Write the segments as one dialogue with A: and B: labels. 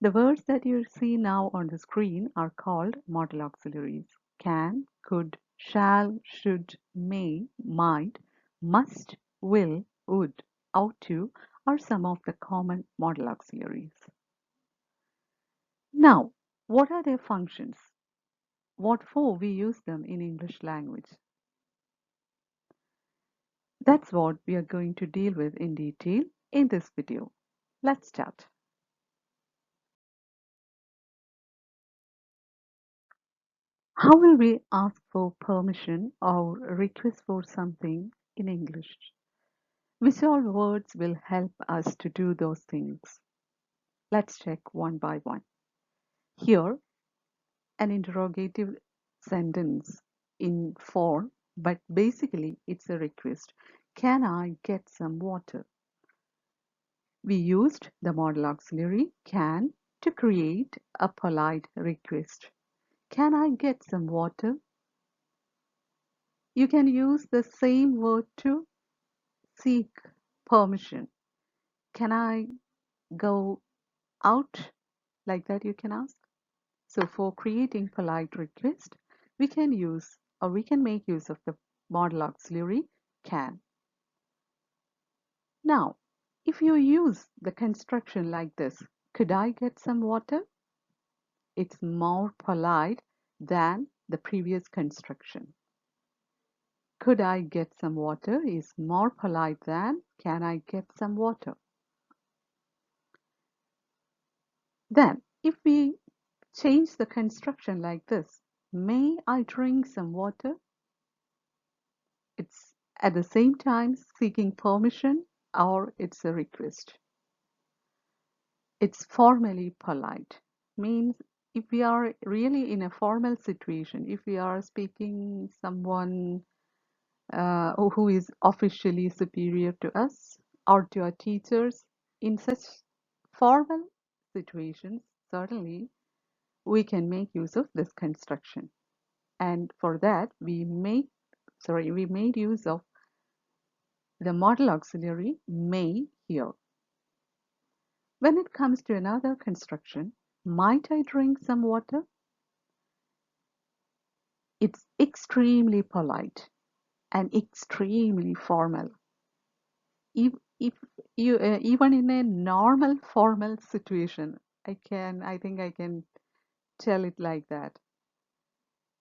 A: The words that you see now on the screen are called modal auxiliaries. Can, could, shall, should, may, might, must, will, would, ought to are some of the common modal auxiliaries. Now, what are their functions? What for we use them in English language? That's what we are going to deal with in detail in this video. Let's start. How will we ask for permission or request for something in English? Which all words will help us to do those things? Let's check one by one. Here, an interrogative sentence in form, but basically it's a request. Can I get some water? We used the modal auxiliary can to create a polite request. Can I get some water? You can use the same word to seek permission. Can I go out? Like that you can ask. So for creating polite request, we can use or we can make use of the modal auxiliary can. Now, if you use the construction like this, could I get some water? It's more polite than the previous construction. Could I get some water is more polite than can I get some water? Then, if we change the construction like this, may I drink some water? It's at the same time seeking permission or it's a request. It's formally polite. Means if we are really in a formal situation, if we are speaking someone who is officially superior to us or to our teachers, in such formal situations, certainly we can make use of this construction. And for that, we made use of the modal auxiliary may here. When it comes to another construction, might I drink some water? It's extremely polite and extremely formal. If you even in a normal formal situation, I think I can tell it like that.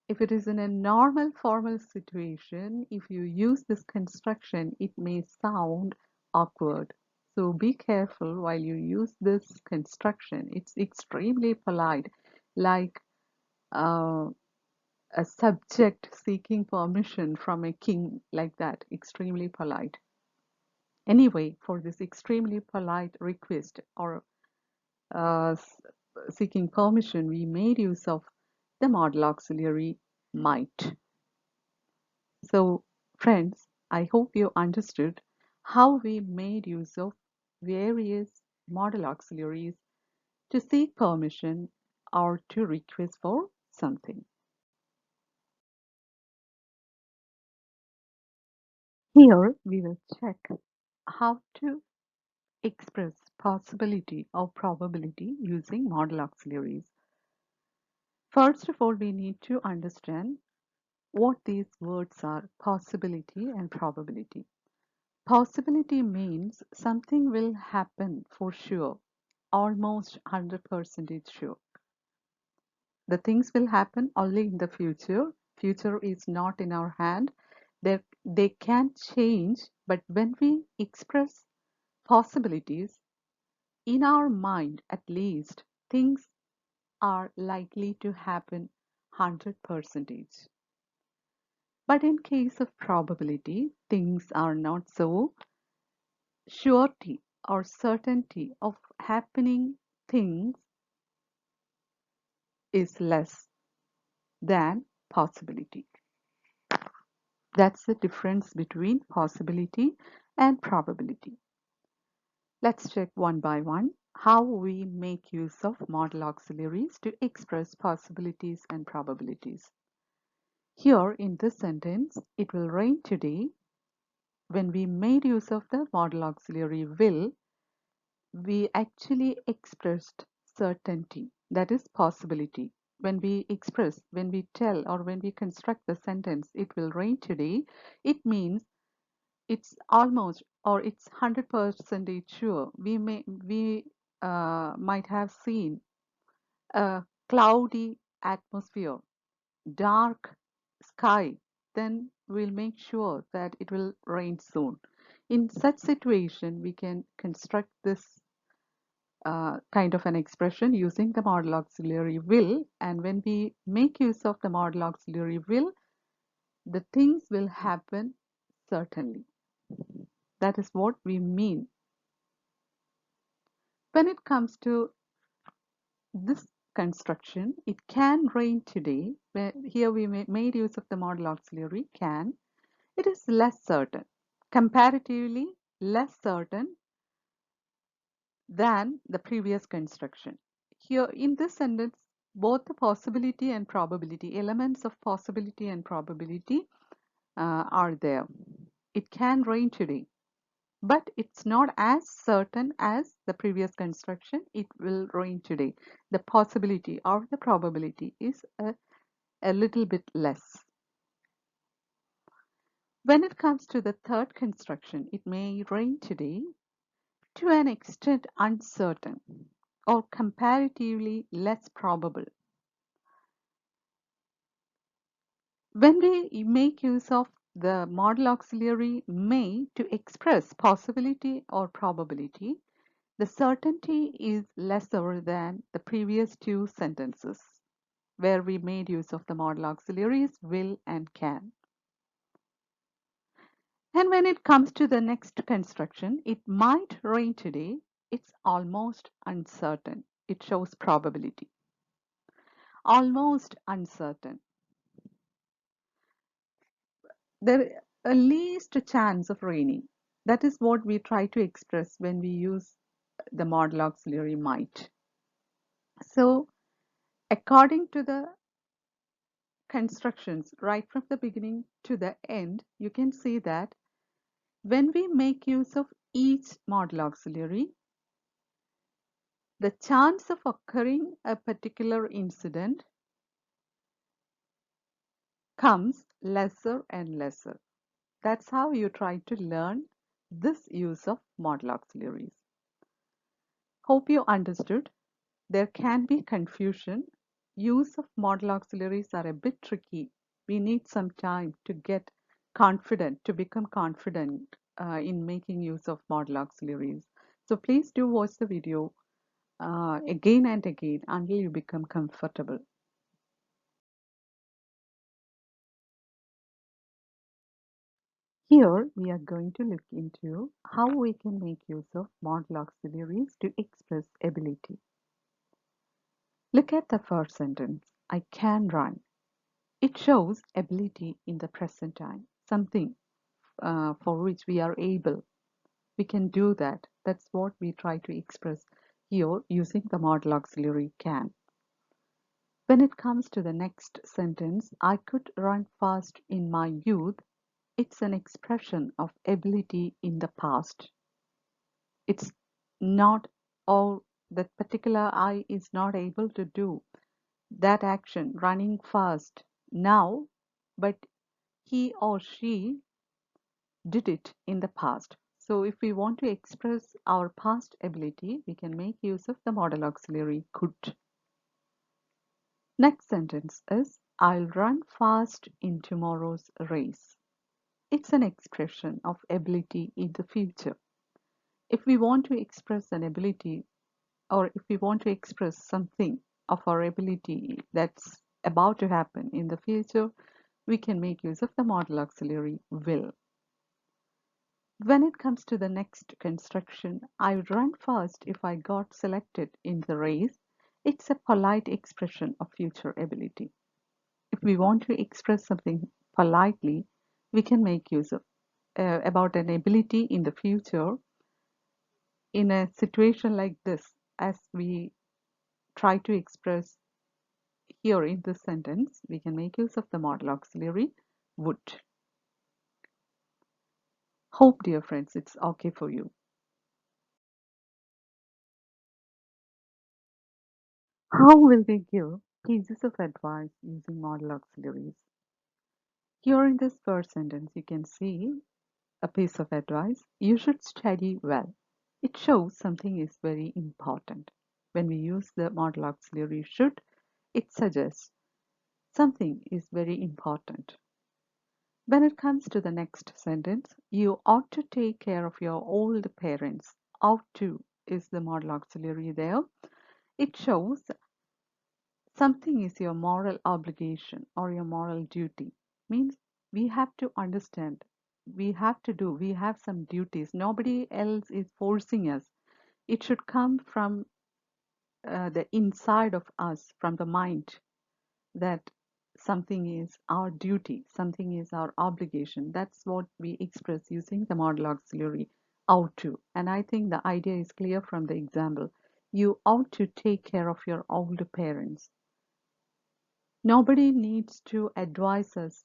A: If it is in a normal formal situation, if you use this construction, it may sound awkward. So be careful while you use this construction. It's extremely polite, like uh, a subject seeking permission from a king, like that. Extremely polite. Anyway, for this extremely polite request or uh, seeking permission, we made use of the modal auxiliary might. So, friends, I hope you understood how we made use of various modal auxiliaries to seek permission or to request for something. Here we will check how to express possibility or probability using modal auxiliaries. First of all, we need to understand what these words are, possibility and probability. Possibility means something will happen for sure, almost 100% sure. The things will happen only in the future. Future is not in our hand. They can change, but when we express possibilities, in our mind at least, things are likely to happen 100%. But in case of probability, things are not so surety or certainty of happening things is less than possibility. That's the difference between possibility and probability. Let's check one by one how we make use of modal auxiliaries to express possibilities and probabilities. Here in this sentence, it will rain today. When we made use of the modal auxiliary will, we actually expressed certainty, that is possibility. When we express, when we tell, or when we construct the sentence, it will rain today, it means it's almost or it's 100% sure. We might have seen a cloudy atmosphere, dark sky, then we'll make sure that it will rain soon. In such situation, we can construct this kind of an expression using the modal auxiliary will. And when we make use of the modal auxiliary will, the things will happen certainly. That is what we mean. When it comes to this construction, it can rain today. Here we made use of the modal auxiliary can. It is less certain, comparatively less certain than the previous construction. Here in this sentence, both the possibility and probability, elements of possibility and probability are there. It can rain today, but it's not as certain as the previous construction. It will rain today. The possibility or the probability is a little bit less. When it comes to the third construction, it may rain today, to an extent uncertain or comparatively less probable. When we make use of the modal auxiliary may to express possibility or probability, the certainty is lesser than the previous two sentences where we made use of the modal auxiliaries will and can. And when it comes to the next construction, it might rain today, it's almost uncertain. It shows probability. Almost uncertain. There is a least chance of raining. That is what we try to express when we use the modal auxiliary might. So, according to the constructions right from the beginning to the end, you can see that when we make use of each modal auxiliary, the chance of occurring a particular incident comes lesser and lesser. That's how you try to learn this use of modal auxiliaries. Hope you understood. There can be confusion. Use of modal auxiliaries are a bit tricky. We need some time to get confident, to become confident in making use of modal auxiliaries. So please do watch the video again and again until you become comfortable. Here we are going to look into how we can make use of modal auxiliaries to express ability. Look at the first sentence. I can run. It shows ability in the present time, something for which we are able. We can do that. That's what we try to express here using the modal auxiliary can. When it comes to the next sentence, I could run fast in my youth, it's an expression of ability in the past. It's not all that particular I is not able to do that action, running fast now, but he or she did it in the past. So if we want to express our past ability, we can make use of the modal auxiliary could. Next sentence is I'll run fast in tomorrow's race. It's an expression of ability in the future. If we want to express an ability or if we want to express something of our ability that's about to happen in the future, we can make use of the modal auxiliary will. When it comes to the next construction, I would run fast if I got selected in the race. It's a polite expression of future ability. If we want to express something politely, we can make use of about an ability in the future in a situation like this, as we try to express here in this sentence, we can make use of the modal auxiliary would. Hope, dear friends, it's okay for you. How will we give pieces of advice using modal auxiliaries? Here in this first sentence, you can see a piece of advice. You should study well. It shows something is very important. When we use the modal auxiliary should, it suggests something is very important. When it comes to the next sentence, you ought to take care of your old parents. Ought to is the modal auxiliary there. It shows something is your moral obligation or your moral duty. Means we have to understand, we have some duties. Nobody else is forcing us. It should come from the inside of us, from the mind, that something is our duty, something is our obligation. That's what we express using the modal auxiliary ought to. And I think the idea is clear from the example. You ought to take care of your older parents. Nobody needs to advise us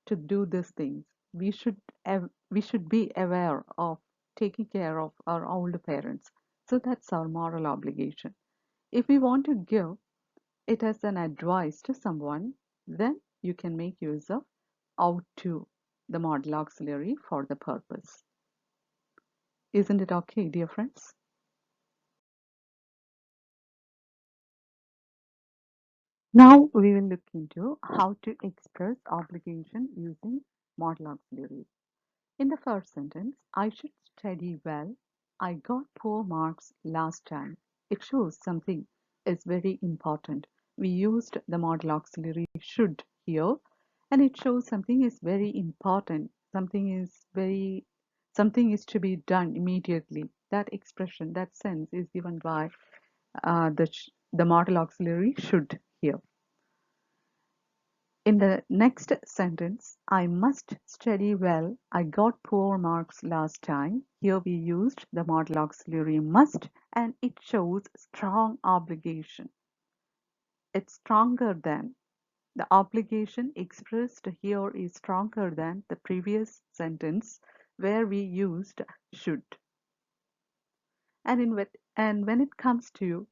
A: to do these things. We should be aware of taking care of our older parents. So that's our moral obligation. If we want to give it as an advice to someone, then you can make use of ought to, the modal auxiliary for the purpose. Isn't it okay, dear friends? Now we will look into how to express obligation using modal auxiliaries. In the first sentence, I should study well. I got poor marks last time. It shows something is very important. We used the modal auxiliary should here, and it shows something is very important. Something is to be done immediately. That expression, that sense is given by the modal auxiliary should here. In the next sentence, I must study well. I got poor marks last time. Here we used the modal auxiliary must, and it shows strong obligation. It's stronger than. The obligation expressed here is stronger than the previous sentence where we used should. And when it comes to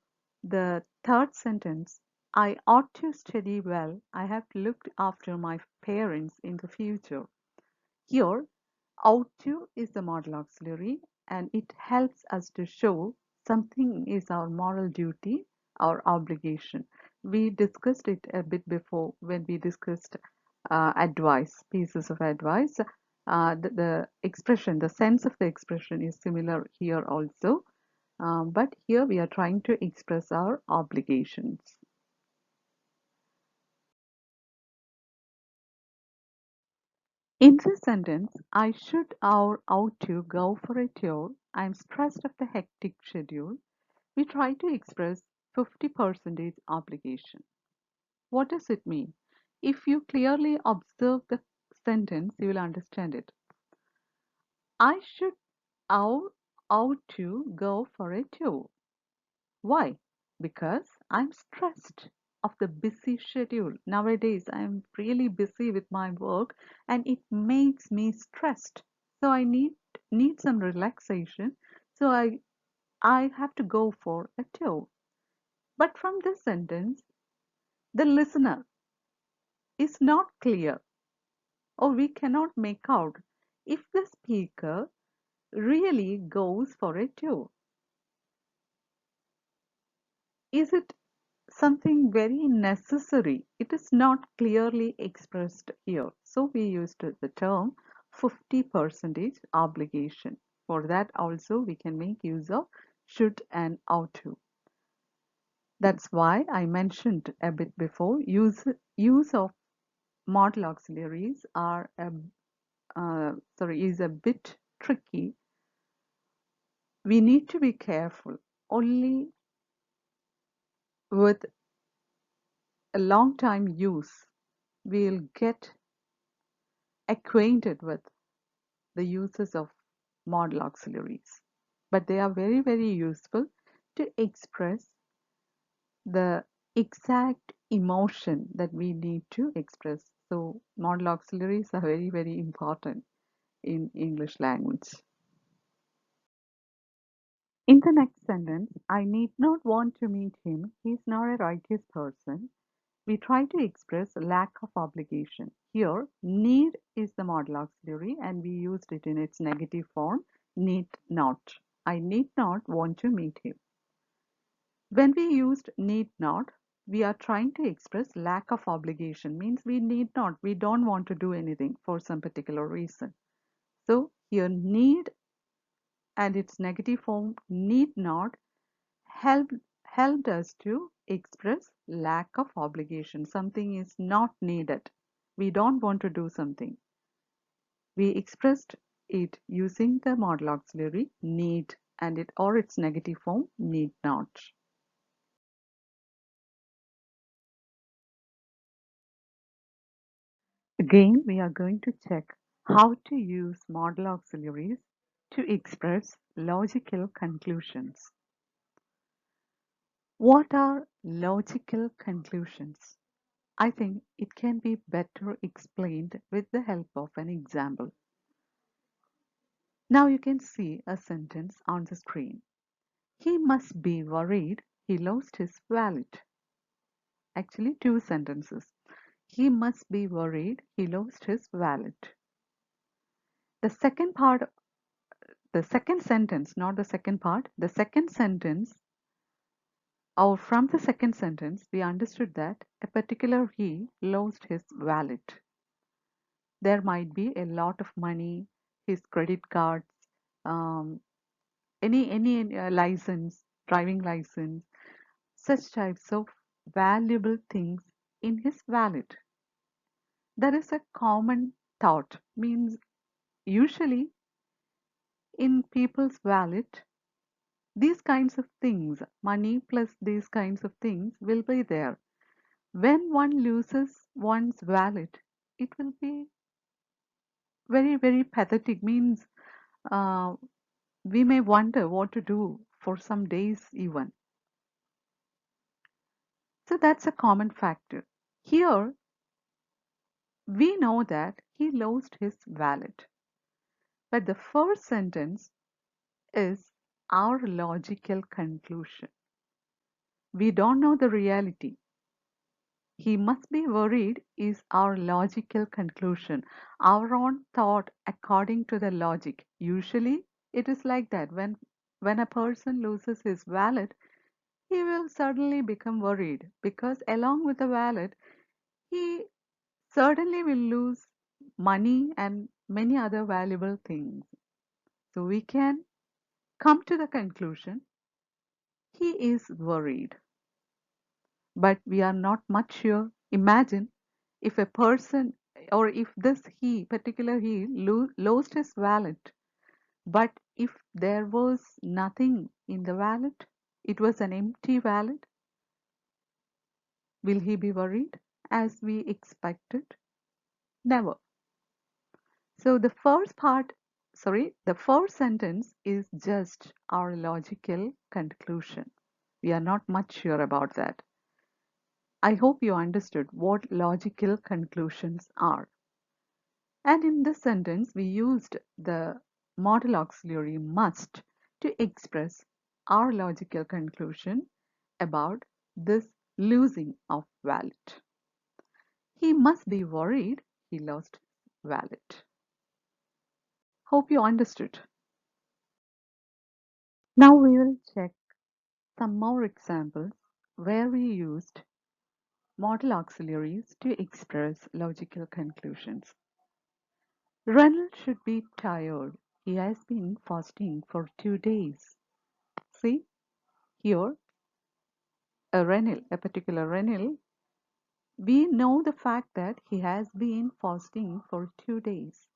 A: the third sentence, I ought to study well. I have looked after my parents in the future. Here, ought to is the modal auxiliary, and it helps us to show something is our moral duty, our obligation. We discussed it a bit before when we discussed pieces of advice. The expression, the sense of the expression is similar here also. But here we are trying to express our obligations. In this sentence, I should or ought to go for a tour. I'm stressed of the hectic schedule. We try to express 50% obligation. What does it mean? If you clearly observe the sentence, you will understand it. I should or ought to go for a tour. Why? Because I'm stressed of the busy schedule. Nowadays, I'm really busy with my work and it makes me stressed. So I need some relaxation. So I have to go for a tour. But from this sentence, the listener is not clear or we cannot make out if the speaker really goes for a tour. Is it something very necessary? It is not clearly expressed here. So we used the term 50% obligation. For that also we can make use of should and ought to. That's why I mentioned a bit before, use of modal auxiliaries is a bit tricky. We need to be careful. Only with a long time use we'll get acquainted with the uses of modal auxiliaries. But they are very, very useful to express the exact emotion that we need to express. So modal auxiliaries are very, very important in English language. In the next sentence, I need not want to meet him. He's not a righteous person. We try to express lack of obligation. Here, need is the modal auxiliary and we used it in its negative form, need not. I need not want to meet him. When we used need not, we are trying to express lack of obligation, means we need not, we don't want to do anything for some particular reason. So here need and its negative form need not helped helped us to express lack of obligation. Something is not needed. We don't want to do something. We expressed it using the modal auxiliary need and it or its negative form need not. Again, we are going to check how to use modal auxiliaries to express logical conclusions. What are logical conclusions? I think it can be better explained with the help of an example. Now you can see a sentence on the screen. He must be worried he lost his wallet. Actually, two sentences. He must be worried he lost his wallet. The second part, the second sentence, not the second part, the second sentence, or from the second sentence, we understood that a particular he lost his wallet. There might be a lot of money, his credit cards, um, any license, driving license, such types of valuable things in his wallet. That is a common thought, means usually in people's wallet, these kinds of things, money plus these kinds of things will be there. When one loses one's wallet, it will be very, very pathetic, means uh, we may wonder what to do for some days even. So that's a common factor. Here, we know that he lost his wallet. But the first sentence is our logical conclusion. We don't know the reality. He must be worried is our logical conclusion, our own thought according to the logic. Usually, it is like that. When a person loses his wallet, he will suddenly become worried because along with the wallet, he certainly will lose money and many other valuable things. So we can come to the conclusion he is worried, but we are not much sure. Imagine if a person or if this he, particular he, lost his wallet, but if there was nothing in the wallet, it was an empty wallet, will he be worried as we expected? Never. So the first sentence is just our logical conclusion. We are not much sure about that. I hope you understood what logical conclusions are. And in this sentence, we used the modal auxiliary must to express our logical conclusion about this losing of wallet. He must be worried he lost wallet. Hope you understood. Now we will check some more examples where we used modal auxiliaries to express logical conclusions. Ronald should be tired. He has been fasting for 2 days. See, here, a particular Renil, we know the fact that he has been fasting for 2 days.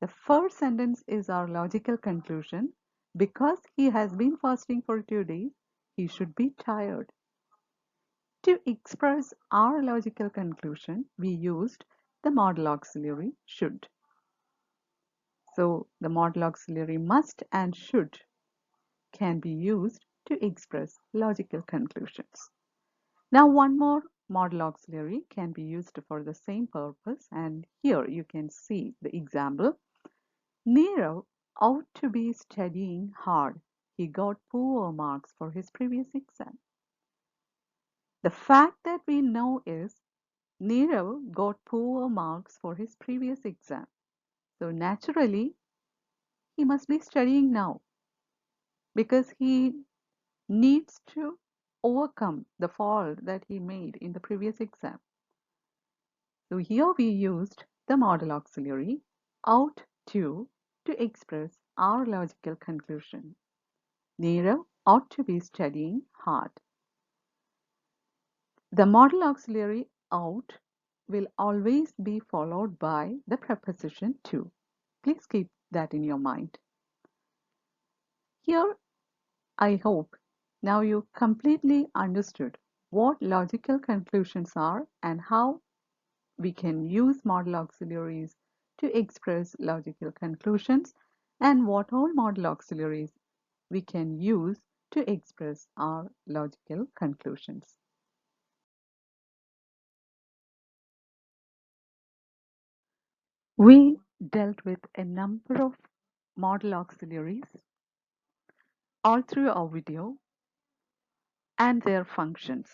A: The first sentence is our logical conclusion. Because he has been fasting for 2 days, he should be tired. To express our logical conclusion, we used the modal auxiliary should. So the modal auxiliary must and should can be used to express logical conclusions. Now one more modal auxiliary can be used for the same purpose, and here you can see the example. Nero ought to be studying hard. he got poor marks for his previous exam. The fact that we know is Nirav got poor marks for his previous exam. So naturally, he must be studying now because he needs to overcome the fault that he made in the previous exam. So here we used the modal auxiliary ought to express our logical conclusion. Nirav ought to be studying hard. The modal auxiliary ought will always be followed by the preposition to. Please keep that in your mind. Here, I hope now you completely understood what logical conclusions are and how we can use modal auxiliaries to express logical conclusions and what all modal auxiliaries we can use to express our logical conclusions. We dealt with a number of modal auxiliaries all through our video and their functions.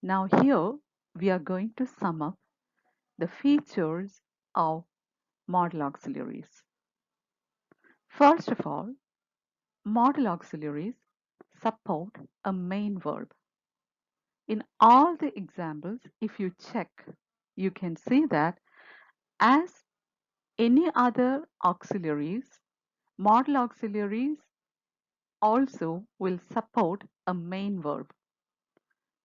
A: Now here we are going to sum up the features of modal auxiliaries. First of all, modal auxiliaries support a main verb. In all the examples, if you check, you can see that as any other auxiliaries, modal auxiliaries also will support a main verb.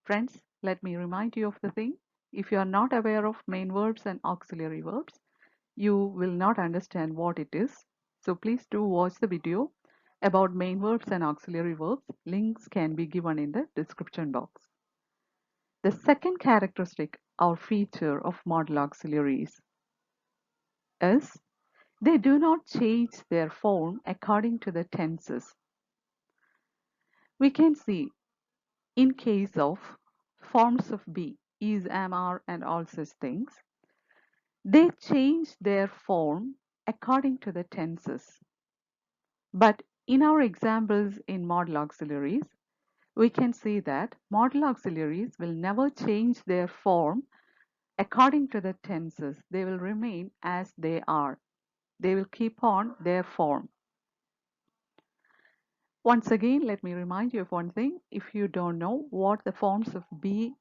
A: Friends, let me remind you of the thing. If you are not aware of main verbs and auxiliary verbs, you will not understand what it is. So please do watch the video about main verbs and auxiliary verbs. Links can be given in the description box. The second characteristic or feature of modal auxiliaries is they do not change their form according to the tenses. We can see in case of forms of be, is, am, are, and all such things, they change their form according to the tenses. But in our examples in modal auxiliaries, we can see that modal auxiliaries will never change their form according to the tenses. They will remain as they are. They will keep on their form. Once again, let me remind you of one thing. If you don't know what the forms of be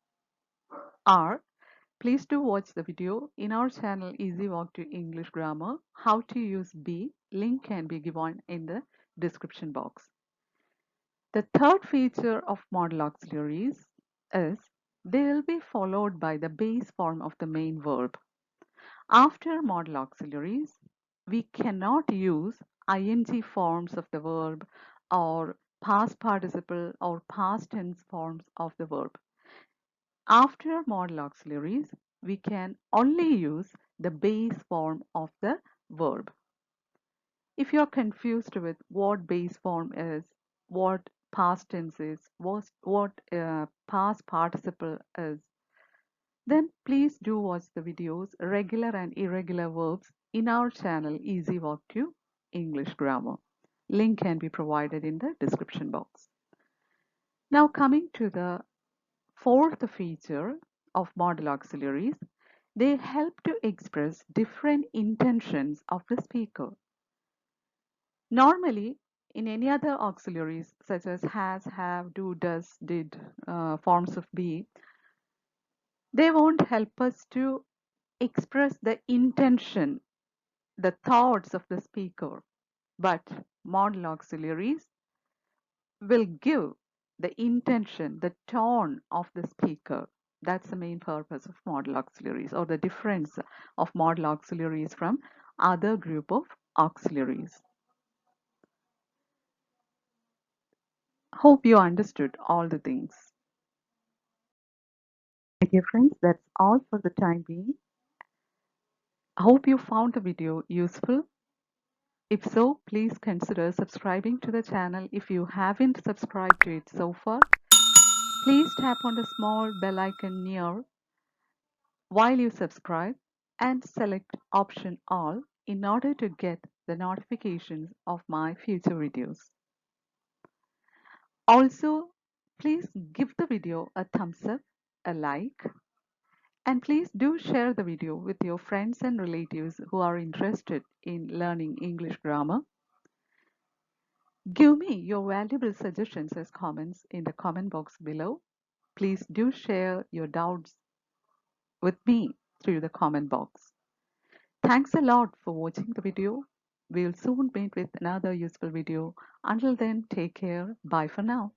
A: are, please do watch the video in our channel Easy Walk to English Grammar. How to use be. Link can be given in the description box. The third feature of modal auxiliaries is they will be followed by the base form of the main verb. After modal auxiliaries, we cannot use ing forms of the verb or past participle or past tense forms of the verb. After modal auxiliaries, we can only use the base form of the verb. If you are confused with what base form is, what past tense is, what past participle is, then please do watch the videos regular and irregular verbs in our channel Easy Walk to English Grammar. Link can be provided in the description box. Now coming to the fourth feature of modal auxiliaries, they help to express different intentions of the speaker. Normally, in any other auxiliaries such as has, have, do, does, did, forms of be, they won't help us to express the intention, the thoughts of the speaker. But modal auxiliaries will give the intention, the tone of the speaker. That's the main purpose of modal auxiliaries or the difference of modal auxiliaries from other group of auxiliaries. Hope you understood all the things. My dear friends, that's all for the time being. I hope you found the video useful. If so, please consider subscribing to the channel if you haven't subscribed to it so far. Please tap on the small bell icon near while you subscribe and select option all in order to get the notifications of my future videos. Also, please give the video a thumbs up, a like, and please do share the video with your friends and relatives who are interested in learning English grammar. Give me your valuable suggestions as comments in the comment box below. Please do share your doubts with me through the comment box. Thanks a lot for watching the video. We'll soon meet with another useful video. Until then, take care. Bye for now.